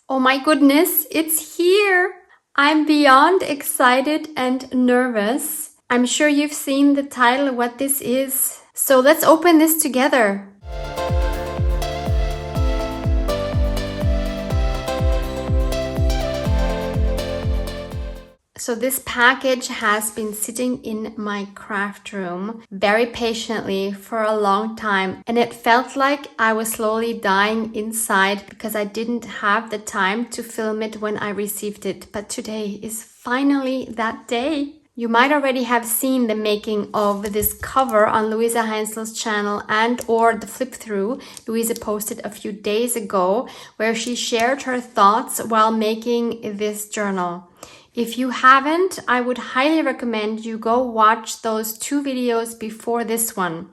Oh my goodness, it's here! I'm beyond excited and nervous. I'm sure you've seen the title, what this is. So let's open this together. So this package has been sitting in my craft room very patiently for a long time, and it felt like I was slowly dying inside because I didn't have the time to film it when I received it. But today is finally that day. You might already have seen the making of this cover on Luise Heinzl's channel and or the flip through Luise posted a few days ago, where she shared her thoughts while making this journal. If you haven't, I would highly recommend you go watch those two videos before this one.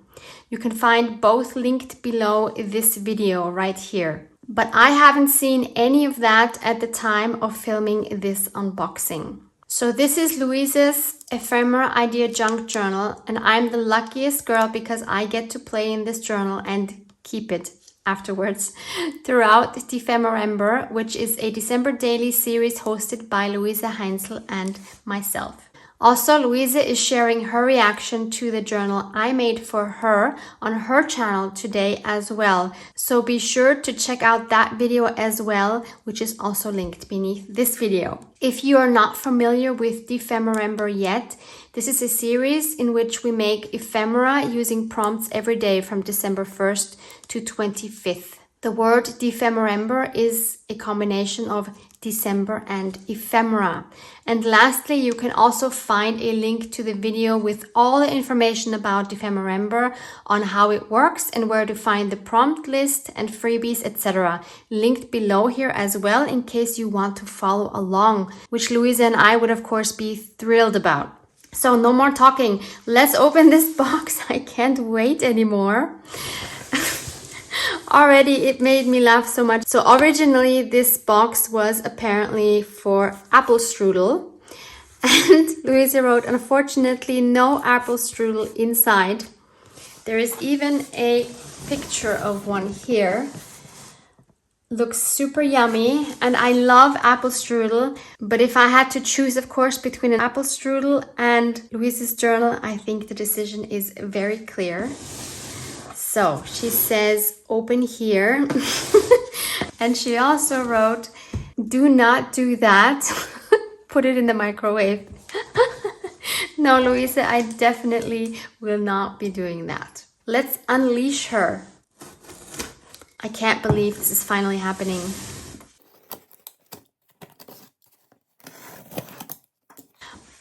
You can find both linked below this video right here. But I haven't seen any of that at the time of filming this unboxing. So this is Luise's Ephemera Junk Journal, and I'm the luckiest girl because I get to play in this journal and keep it afterwards throughout Dephemerember, which is a December daily series hosted by Luise Heinzl and myself. Also, Luise is sharing her reaction to the journal I made for her on her channel today as well. So be sure to check out that video as well, which is also linked beneath this video. If you are not familiar with Dephemerember yet, this is a series in which we make ephemera using prompts every day from December 1st to 25th. The word Dephemerember is a combination of December and ephemera. And lastly, you can also find a link to the video with all the information about Dephemerember, on how it works and where to find the prompt list and freebies, etc. linked below here as well, in case you want to follow along, which Luise and I would of course be thrilled about. So no more talking. Let's open this box. I can't wait anymore. Already it made me laugh so much. So originally this box was apparently for apple strudel. And Luise wrote, unfortunately no apple strudel inside. There is even a picture of one here. Looks super yummy, and I love apple strudel, but if I had to choose, of course, between an apple strudel and Luise's journal, I think the decision is very clear. So she says, open here. And she also wrote, do not do that. Put it in the microwave. No, Luise, I definitely will not be doing that. Let's unleash her. I can't believe this is finally happening.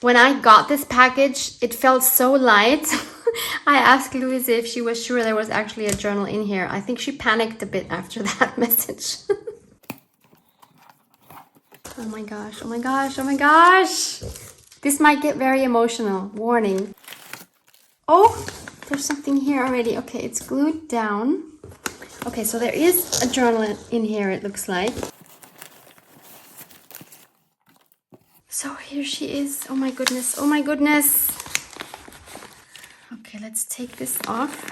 When I got this package, it felt so light. I asked Luise if she was sure there was actually a journal in here. I think she panicked a bit after that message. Oh my gosh, oh my gosh, oh my gosh. This might get very emotional. Warning. Oh, there's something here already. Okay, it's glued down. Okay, so there is a journal in here, it looks like. So here she is. Oh my goodness, oh my goodness. Okay, let's take this off.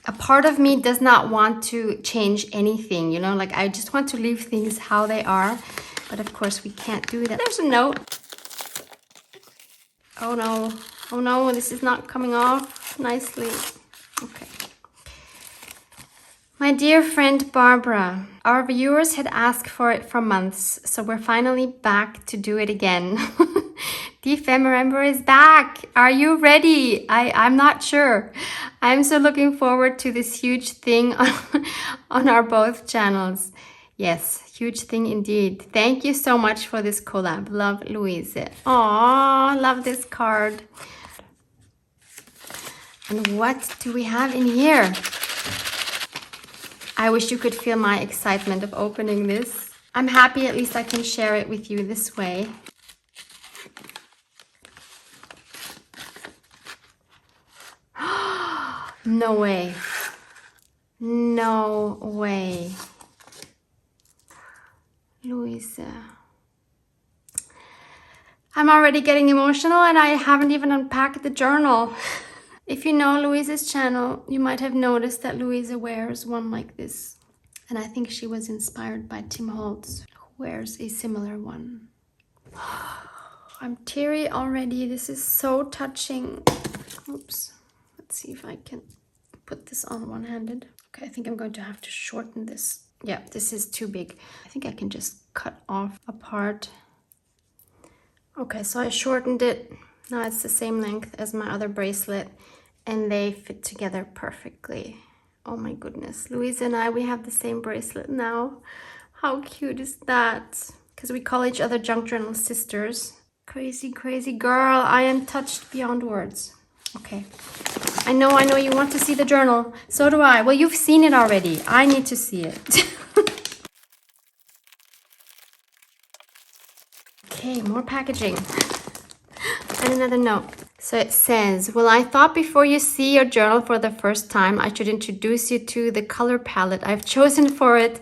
A part of me does not want to change anything, you know, like I just want to leave things how they are. But of course we can't do that. There's a note. Oh no, this is not coming off nicely. Okay. My dear friend Barbara, our viewers had asked for it for months, so we're finally back to do it again. Dephemerember is back. Are you ready? I'm not sure. I'm so looking forward to this huge thing on our both channels. Yes, huge thing indeed. Thank you so much for this collab. Love, Luise. Aww, love this card. And what do we have in here? I wish you could feel my excitement of opening this. I'm happy at least I can share it with you this way. No way. No way. Luise. I'm already getting emotional and I haven't even unpacked the journal. If you know Luise's channel, you might have noticed that Luise wears one like this And I think she was inspired by Tim Holtz, who wears a similar one. I'm teary already. This is so touching. Oops. Let's see if I can put this on one-handed. Okay, I think I'm going to have to shorten this. Yeah, this is too big. I think I can just cut off a part. Okay, so I shortened it. Now it's the same length as my other bracelet and they fit together perfectly. Oh my goodness. Luise and I, we have the same bracelet now. How cute is that? Because we call each other Junk Journal sisters. Crazy, crazy girl. I am touched beyond words. Okay. I know you want to see the journal. So do I. Well, you've seen it already. I need to see it. Okay, more packaging. And another note. So it says, well, I thought before you see your journal for the first time, I should introduce you to the color palette I've chosen for it.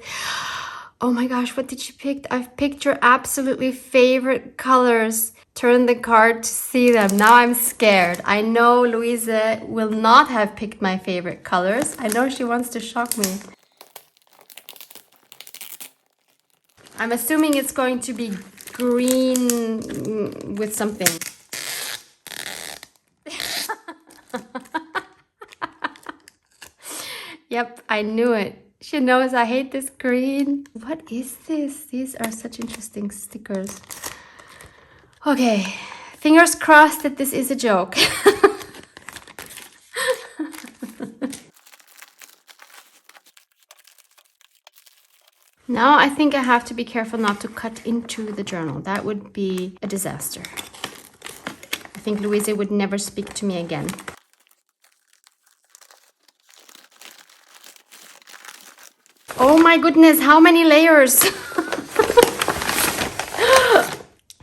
Oh my gosh, what did you pick? I've picked your absolutely favorite colors. Turn the card to see them. Now I'm scared. I know Luise will not have picked my favorite colors. I know she wants to shock me. I'm assuming it's going to be green with something. Yep, I knew it. She knows I hate this green. What is this? These are such interesting stickers. Okay, fingers crossed that this is a joke. Now I think I have to be careful not to cut into the journal. That would be a disaster. I think Luise would never speak to me again. Oh my goodness, how many layers?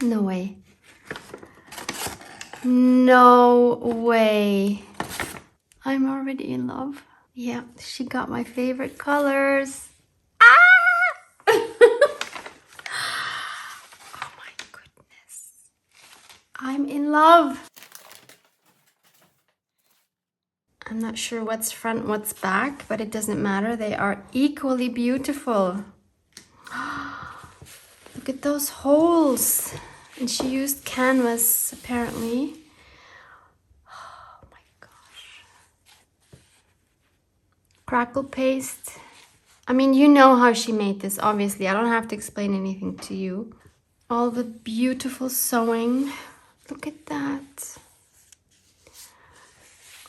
No way. No way. I'm already in love. Yeah, she got my favorite colors. Ah! Oh my goodness. I'm in love. I'm not sure what's front, what's back, but it doesn't matter. They are equally beautiful. Look at those holes. And she used canvas, apparently. Oh my gosh. Crackle paste. I mean, you know how she made this, obviously. I don't have to explain anything to you. All the beautiful sewing. Look at that.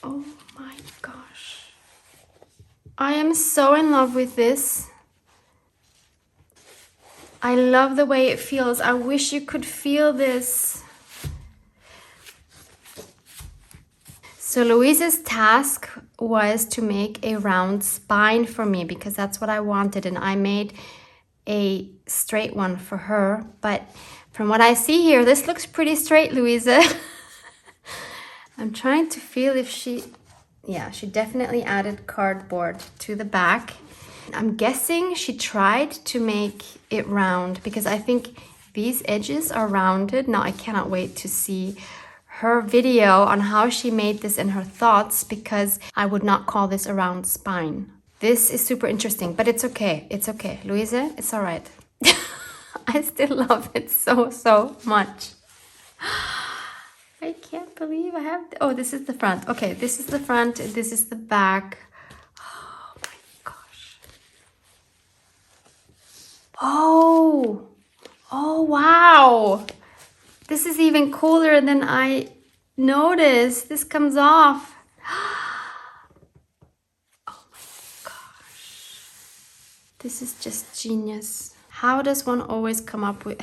Oh my gosh. I am so in love with this. I love the way it feels. I wish you could feel this. So Luise's task was to make a round spine for me because that's what I wanted, and I made a straight one for her. But from what I see here, this looks pretty straight, Luise. I'm trying to feel if she definitely added cardboard to the back. I'm guessing she tried to make it round because I think these edges are rounded. Now I cannot wait to see her video on how she made this and her thoughts, because I would not call this a round spine. This is super interesting, but it's okay. It's okay. Luise, it's all right. I still love it so, so much. I can't believe I have... Oh, this is the front. Okay, this is the front. This is the back. Oh my gosh. Oh. Oh, wow. This is even cooler than I noticed. This comes off. Oh my gosh. This is just genius. How does one always come up with...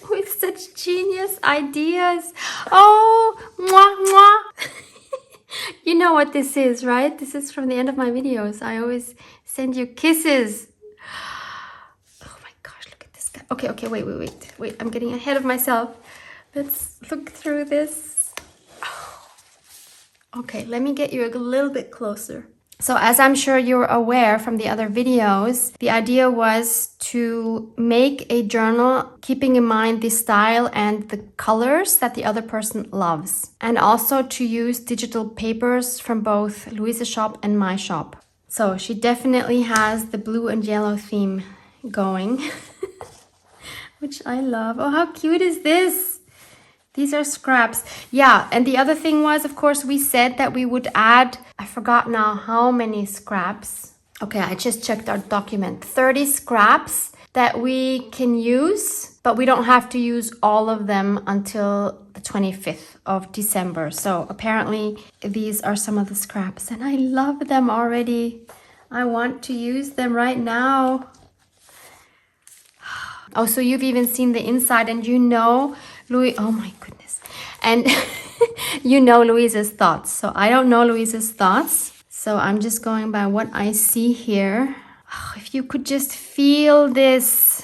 with such genius ideas? Oh, mwah, mwah. You know what this is, right? This is from the end of my videos. I always send you kisses. Oh my gosh, look at this guy. Okay, wait. I'm getting ahead of myself. Let's look through this. Oh. Okay, let me get you a little bit closer. So as I'm sure you're aware from the other videos, the idea was to make a journal keeping in mind the style and the colors that the other person loves. And also to use digital papers from both Luise's shop and my shop. So she definitely has the blue and yellow theme going, which I love. Oh, how cute is this? These are scraps. Yeah, and the other thing was, of course, we said that we would add, I forgot now how many scraps. Okay, I just checked our document. 30 scraps that we can use, but we don't have to use all of them until the 25th of December. So apparently these are some of the scraps and I love them already. I want to use them right now. Oh, so you've even seen the inside and you know, oh my goodness. And you know Luise's thoughts. So I don't know Luise's thoughts. So I'm just going by what I see here. Oh, if you could just feel this.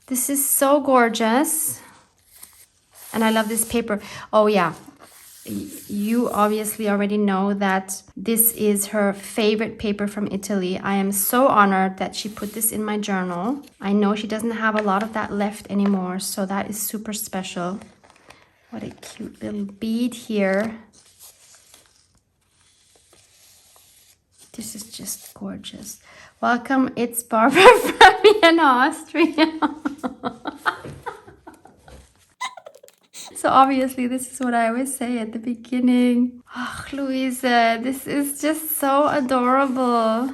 This is so gorgeous. And I love this paper. Oh yeah, you obviously already know that this is her favorite paper from Italy. I am so honored that she put this in my journal. I know she doesn't have a lot of that left anymore, so that is super special. What a cute little bead here. This is just gorgeous. Welcome, it's Barbara from Vienna, Austria. So obviously this is what I always say at the beginning. Oh, Luise, this is just so adorable.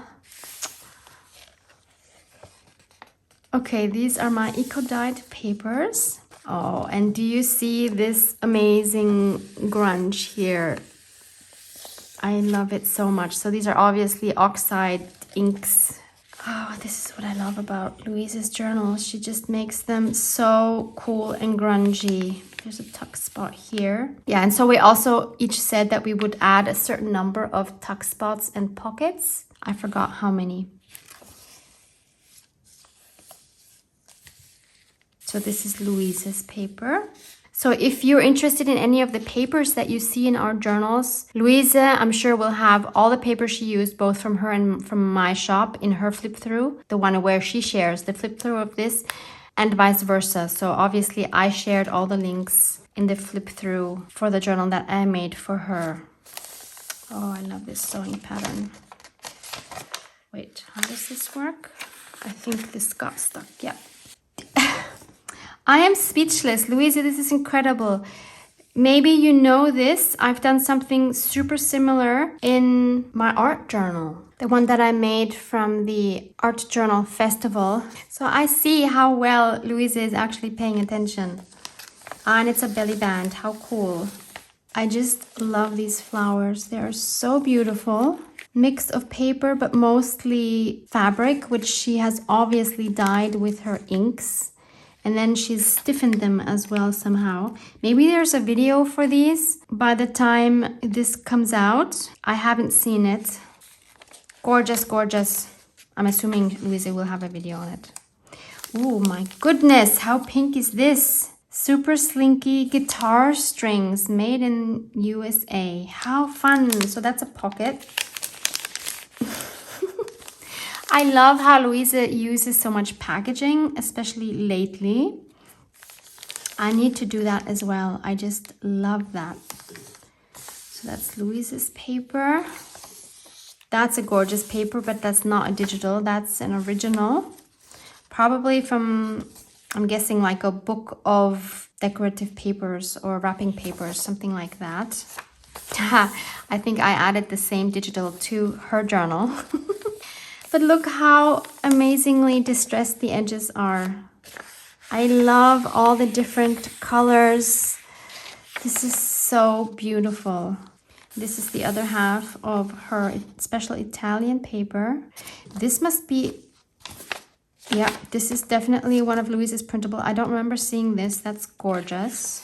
Okay, these are my eco-dyed papers. Oh, and do you see this amazing grunge here? I love it so much. So these are obviously oxide inks. Oh, this is what I love about Luise's journals. She just makes them so cool and grungy. There's a tuck spot here. Yeah, and so we also each said that we would add a certain number of tuck spots and pockets. I forgot how many. So this is Luise's paper. So if you're interested in any of the papers that you see in our journals, Luise, I'm sure, will have all the papers she used, both from her and from my shop, in her flip through, the one where she shares the flip through of this, and vice versa. So obviously I shared all the links in the flip through for the journal that I made for her. Oh, I love this sewing pattern. Wait, how does this work? I think this got stuck. Yeah. I am speechless. Luise, this is incredible. Maybe you know this. I've done something super similar in my art journal. The one that I made from the Art Journal Festival. So I see how well Luise is actually paying attention. And it's a belly band. How cool. I just love these flowers. They are so beautiful. Mix of paper, but mostly fabric, which she has obviously dyed with her inks. And then she's stiffened them as well somehow. Maybe there's a video for these by the time this comes out. I haven't seen it. Gorgeous, gorgeous. I'm assuming Luise will have a video on it. Oh my goodness, how pink is this? Super slinky guitar strings made in USA. How fun. So that's a pocket. I love how Luise uses so much packaging, especially lately. I need to do that as well. I just love that. So that's Luise's paper. That's a gorgeous paper, but that's not a digital. That's an original. Probably from, I'm guessing, like a book of decorative papers or wrapping papers, something like that. I think I added the same digital to her journal. But look how amazingly distressed the edges are. I love all the different colors. This is so beautiful. This is the other half of her special Italian paper. This must be, yeah, this is definitely one of Luise's printable. I don't remember seeing this. That's gorgeous.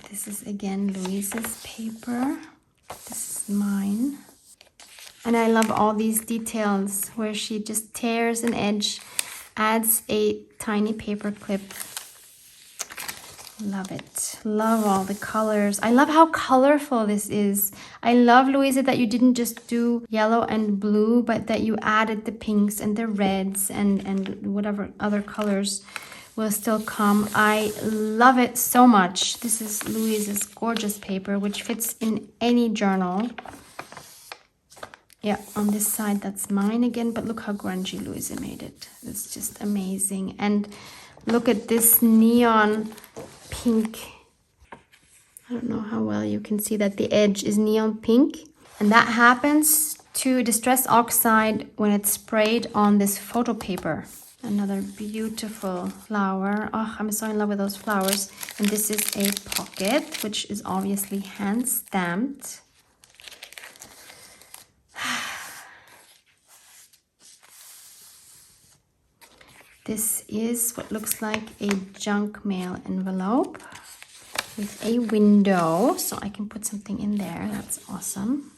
This is again Luise's paper. This is mine. And I love all these details where she just tears an edge, adds a tiny paper clip. Love it. Love all the colors. I love how colorful this is. I love, Luise, that you didn't just do yellow and blue, but that you added the pinks and the reds and whatever other colors will still come. I love it so much. This is Luise's gorgeous paper, which fits in any journal. Yeah, on this side, that's mine again, but look how grungy Luise made it. It's just amazing. And look at this neon pink. I don't know how well you can see that the edge is neon pink. And that happens to Distress Oxide when it's sprayed on this photo paper. Another beautiful flower. Oh, I'm so in love with those flowers. And this is a pocket, which is obviously hand stamped. This is what looks like a junk mail envelope with a window, so I can put something in there. That's awesome.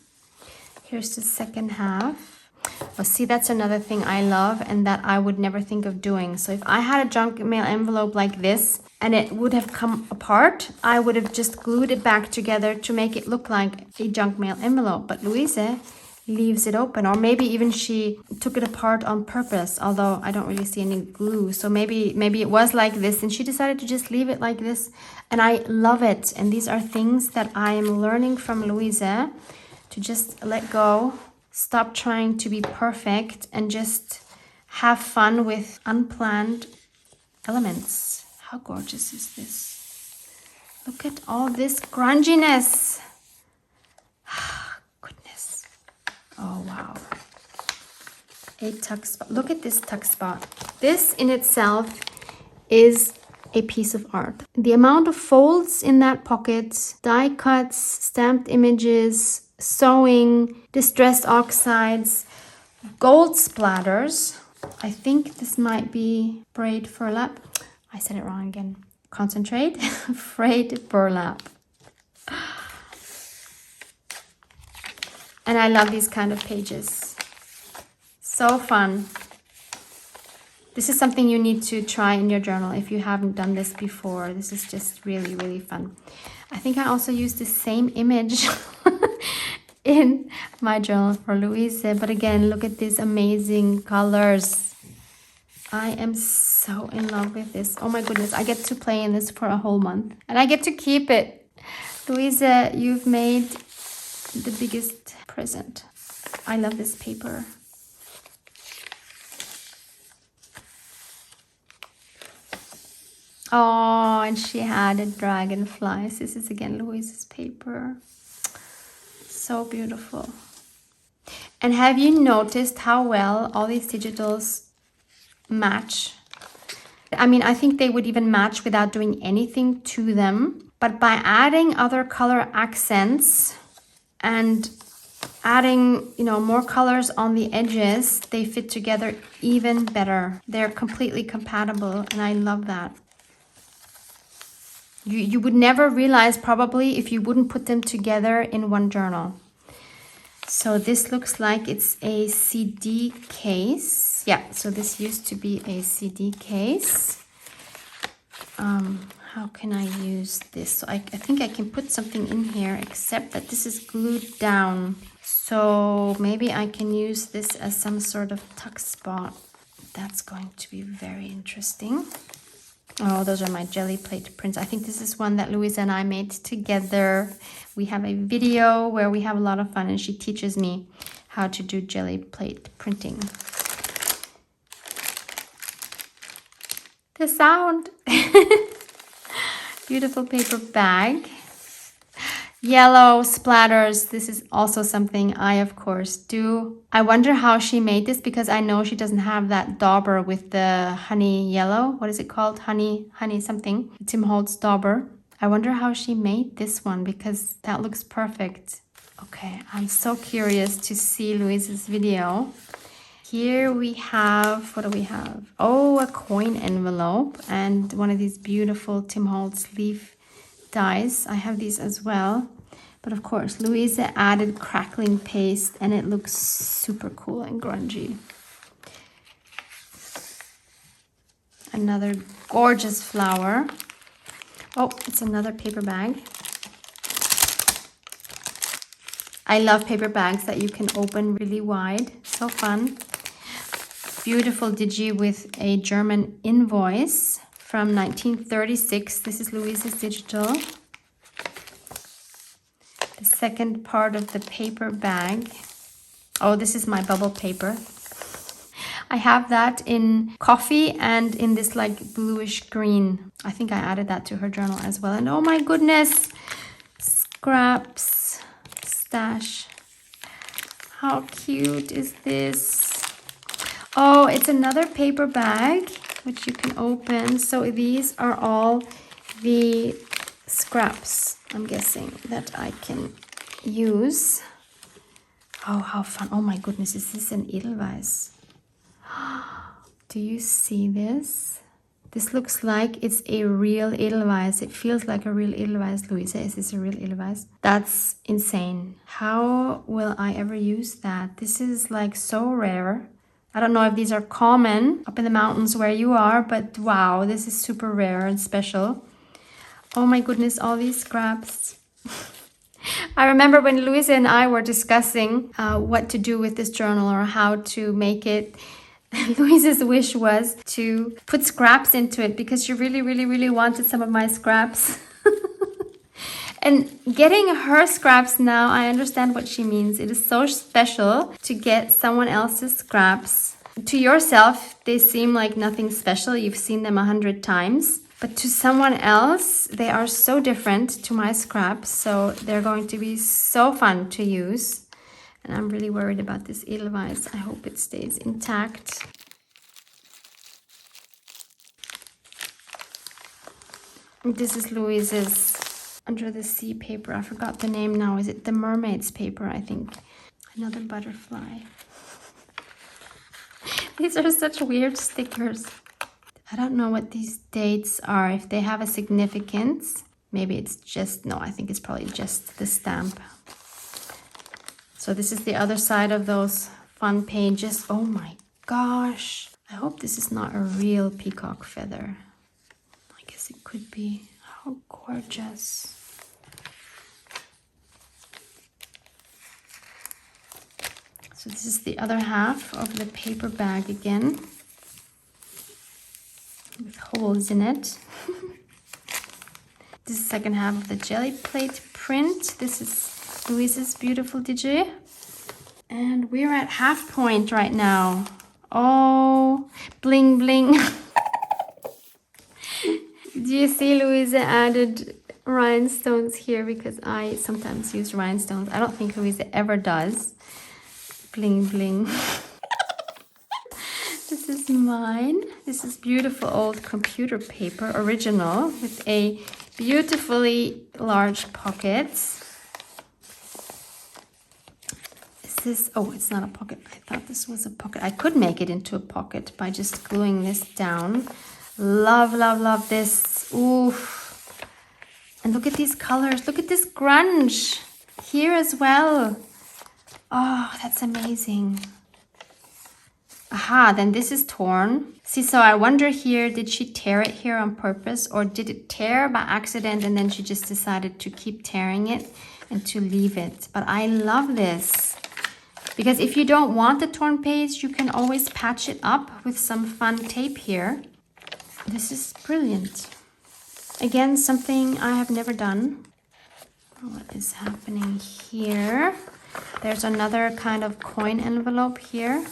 Here's the second half. Oh, see, that's another thing I love and that I would never think of doing. So if I had a junk mail envelope like this and it would have come apart, I would have just glued it back together to make it look like a junk mail envelope. But Luise leaves it open, or maybe even she took it apart on purpose, although I don't really see any glue. So maybe it was like this and she decided to just leave it like this, and I love it. And these are things that I am learning from Luise, to just let go, stop trying to be perfect, and just have fun with unplanned elements. How gorgeous is this? Look at all this grunginess. Oh, wow. A tuck spot. Look at this tuck spot. This in itself is a piece of art. The amount of folds in that pocket, die cuts, stamped images, sewing, distressed oxides, gold splatters. I think this might be braid burlap. I said it wrong again. Concentrate. Frayed burlap. And I love these kind of pages. So fun. This is something you need to try in your journal if you haven't done this before. This is just really, really fun. I think I also used the same image in my journal for Luise. But again, look at these amazing colors. I am so in love with this. Oh my goodness, I get to play in this for a whole month. And I get to keep it. Luise, you've made the biggest present. I love this paper. Oh, and she added dragonflies. This is again Luise's paper. So beautiful. And have you noticed how well all these digitals match? I mean, I think they would even match without doing anything to them. But by adding other color accents and adding, more colors on the edges, they fit together even better. They're completely compatible, and I love that. You would never realize probably if you wouldn't put them together in one journal. So this looks like it's a CD case. Yeah, so this used to be a CD case. How can I use this? So I think I can put something in here, except that this is glued down. So maybe I can use this as some sort of tuck spot. That's going to be very interesting. Oh, those are my jelly plate prints. I think this is one that Luise and I made together. We have a video where we have a lot of fun, and she teaches me how to do jelly plate printing. The sound. Beautiful paper bag. Yellow splatters. This is also something I, of course, do. I wonder how she made this, because I know she doesn't have that dauber with the honey yellow. What is it called? Honey something. Tim Holtz dauber. I wonder how she made this one, because that looks perfect. Okay, I'm so curious to see Luise's video. Here we have, what do we have? Oh, a coin envelope and one of these beautiful Tim Holtz leaf dies. I have these as well. But of course, Luise added crackling paste and it looks super cool and grungy. Another gorgeous flower. Oh, it's another paper bag. I love paper bags that you can open really wide. So fun. Beautiful digi with a German invoice from 1936. This is Luise's digital. The second part of the paper bag. Oh, this is my bubble paper. I have that in coffee and in this like bluish green. I think I added that to her journal as well. And oh my goodness, scraps, stash. How cute is this? Oh, it's another paper bag, which you can open. So these are all the scraps, I'm guessing, that I can use. Oh, how fun. Oh my goodness, is this an Edelweiss? Do you see this? This looks like it's a real Edelweiss. It feels like a real Edelweiss. Luise, is this a real Edelweiss? That's insane. How will I ever use that? This is like so rare. I don't know if these are common up in the mountains where you are, but wow, this is super rare and special. Oh my goodness, all these scraps. I remember when Luise and I were discussing what to do with this journal or how to make it. Luise's wish was to put scraps into it because she really, really, really wanted some of my scraps. And getting her scraps now, I understand what she means. It is so special to get someone else's scraps. To yourself, they seem like nothing special. You've seen them 100 times. But to someone else, they are so different to my scraps. So they're going to be so fun to use. And I'm really worried about this Edelweiss. I hope it stays intact. This is Luise's Under the Sea paper. I forgot the name now. Is it the Mermaid's paper, I think? Another butterfly. These are such weird stickers. I don't know what these dates are. If they have a significance. Maybe it's just... No, I think it's probably just the stamp. So this is the other side of those fun pages. Oh my gosh. I hope this is not a real peacock feather. I guess it could be. How gorgeous. So this is the other half of the paper bag again. With holes in it. This is the second half of the jelly plate print. This is Luise's beautiful digi. And we're at half point right now. Oh, bling bling. Do you see Luise added rhinestones here? Because I sometimes use rhinestones. I don't think Luise ever does. Bling bling. This is mine. This is beautiful old computer paper, original, with a beautifully large pocket. This, oh, it's not a pocket. I thought this was a pocket. I could make it into a pocket by just gluing this down. Love, love, love this. Oof. And look at these colors. Look at this grunge here as well. Oh, that's amazing. Aha, then this is torn. See, so I wonder here, did she tear it here on purpose or did it tear by accident and then she just decided to keep tearing it and to leave it? But I love this. Because if you don't want the torn page, you can always patch it up with some fun tape here. This is brilliant. Again, something I have never done. What is happening here? There's another kind of coin envelope here.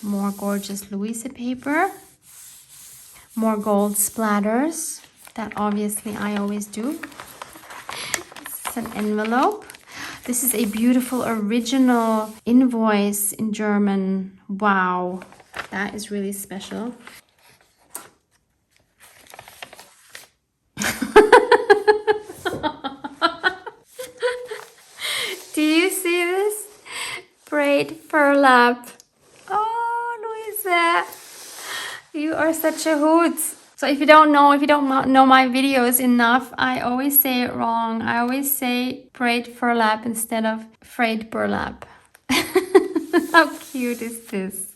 More gorgeous Luise paper. More gold splatters. That obviously I always do. An envelope. This is a beautiful original invoice in German. Wow, that is really special. Do you see this? Braid burlap. Oh, Luise, you are such a hoot. So if you don't know my videos enough, I always say it wrong. I always say braid burlap instead of frayed burlap. How cute is this?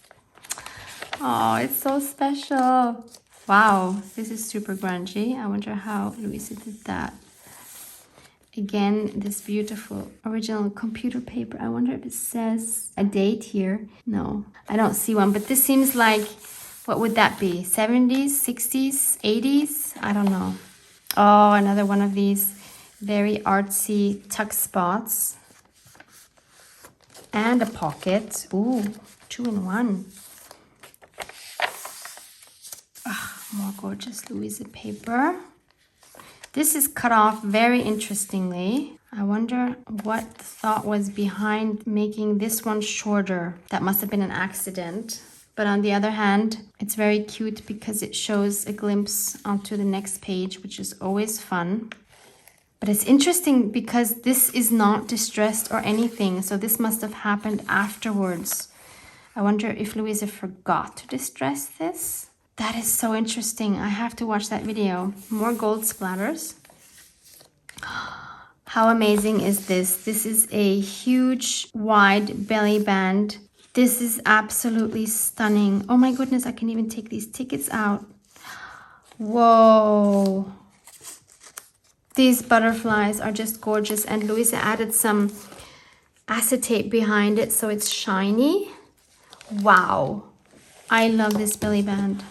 Oh, it's so special. Wow, this is super grungy. I wonder how Luise did that. Again, this beautiful original computer paper. I wonder if it says a date here. No, I don't see one, but this seems like, what would that be? 70s, 60s, 80s? I don't know. Oh, another one of these very artsy tuck spots. And a pocket. Ooh, 2-in-1. More gorgeous Luise paper. This is cut off very interestingly. I wonder what the thought was behind making this one shorter. That must have been an accident. But on the other hand, it's very cute because it shows a glimpse onto the next page, which is always fun. But it's interesting because this is not distressed or anything. So this must have happened afterwards. I wonder if Luise forgot to distress this. That is so interesting. I have to watch that video. More gold splatters. How amazing is this? This is a huge, wide belly band. This is absolutely stunning. Oh my goodness, I can even take these tickets out. Whoa. These butterflies are just gorgeous. And Luise added some acetate behind it so it's shiny. Wow. I love this belly band.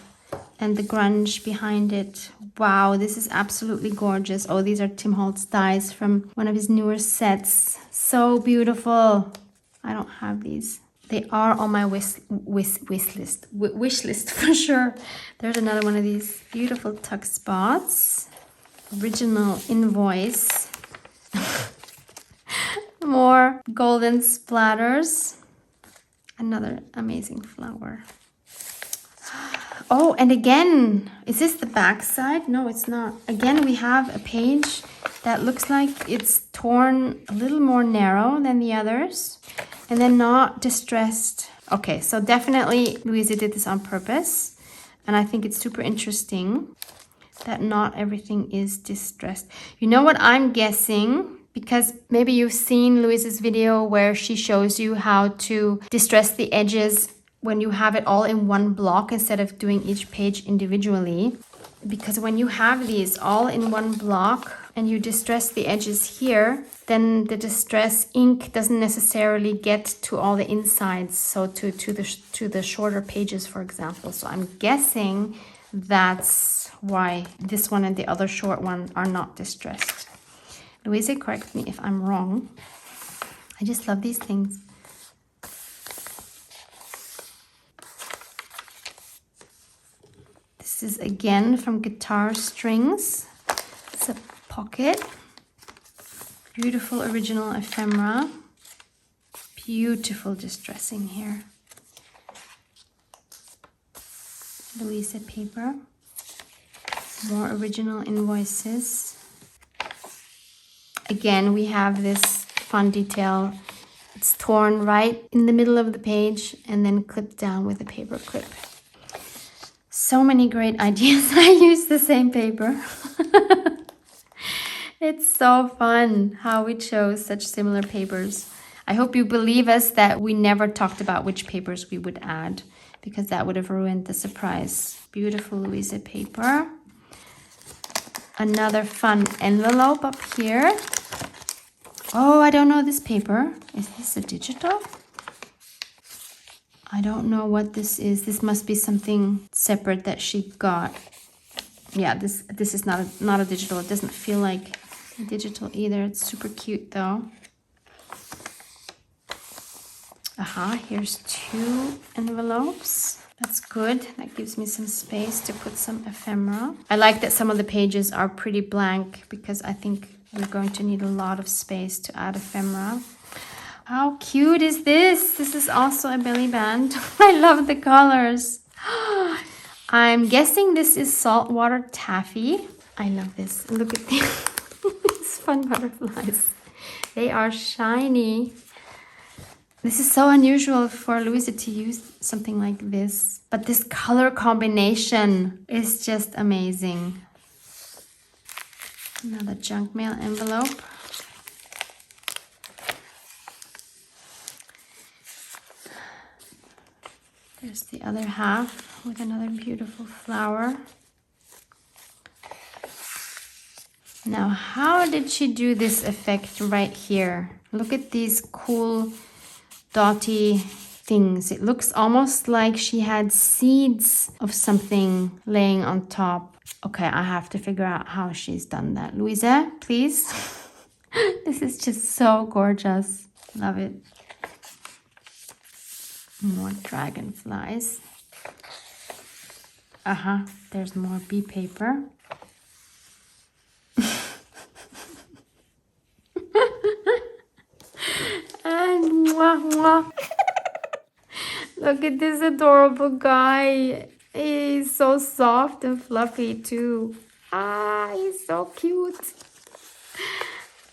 And the grunge behind it. Wow, this is absolutely gorgeous. Oh, these are Tim Holtz dies from one of his newer sets. So beautiful. I don't have these. They are on my wish list for sure. There's another one of these beautiful tuck spots. Original invoice. More golden splatters. Another amazing flower. Oh, and again, is this the back side? No, it's not. Again, we have a page that looks like it's torn a little more narrow than the others. And then not distressed. Okay, so definitely Luise did this on purpose. And I think it's super interesting that not everything is distressed. You know what I'm guessing? Because maybe you've seen Luise's video where she shows you how to distress the edges when you have it all in one block instead of doing each page individually. Because when you have these all in one block and you distress the edges here, then the distress ink doesn't necessarily get to all the insides, so to the shorter pages, for example. So I'm guessing that's why this one and the other short one are not distressed. Luise, correct me if I'm wrong. I just love these things. This is again from Guitar Strings. It's a pocket. Beautiful original ephemera. Beautiful distressing here. Luise paper. More original invoices. Again, we have this fun detail. It's torn right in the middle of the page and then clipped down with a paper clip. So many great ideas. I use the same paper. It's so fun how we chose such similar papers. I hope you believe us that we never talked about which papers we would add, because that would have ruined the surprise. Beautiful Luise paper. Another fun envelope up here. Oh, I don't know this paper. Is this a digital? I don't know what this is. This must be something separate that she got. Yeah, this is not a digital. It doesn't feel like a digital either. It's super cute though. Aha, here's 2 envelopes. That's good. That gives me some space to put some ephemera. I like that some of the pages are pretty blank because I think we're going to need a lot of space to add ephemera. How cute is this? This is also a belly band. I love the colors. I'm guessing this is saltwater taffy. I love this. Look at these fun butterflies. They are shiny. This is so unusual for Luise to use something like this. But this color combination is just amazing. Another junk mail envelope. There's the other half with another beautiful flower. Now, how did she do this effect right here? Look at these cool dotty things. It looks almost like she had seeds of something laying on top. Okay, I have to figure out how she's done that. Luise, please. This is just so gorgeous. Love it. More dragonflies. There's more bee paper. And mwah, mwah. Look at this adorable guy. He's so soft and fluffy too. He's so cute.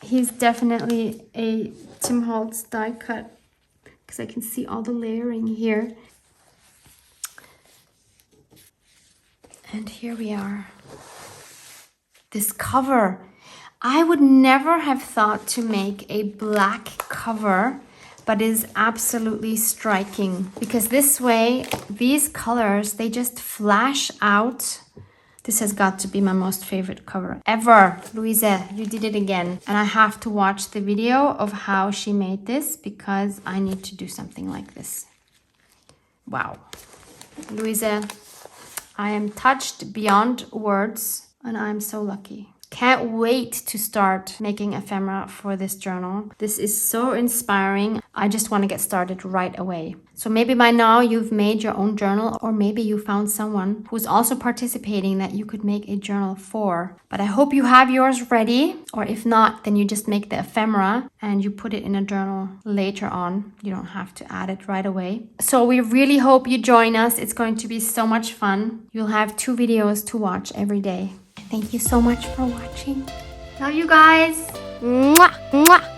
He's definitely a Tim Holtz die cut because I can see all the layering here. And here we are. This cover. I would never have thought to make a black cover, but is absolutely striking because this way, these colors, they just flash out. This has got to be my most favorite cover ever. Luise, you did it again. And I have to watch the video of how she made this because I need to do something like this. Wow. Luise, I am touched beyond words and I'm so lucky. Can't wait to start making ephemera for this journal. This is so inspiring. I just want to get started right away. So maybe by now you've made your own journal, or maybe you found someone who's also participating that you could make a journal for. But I hope you have yours ready, or if not, then you just make the ephemera and you put it in a journal later on. You don't have to add it right away. So we really hope you join us. It's going to be so much fun. You'll have 2 videos to watch every day. Thank you so much for watching. Love you guys. Mwah, mwah.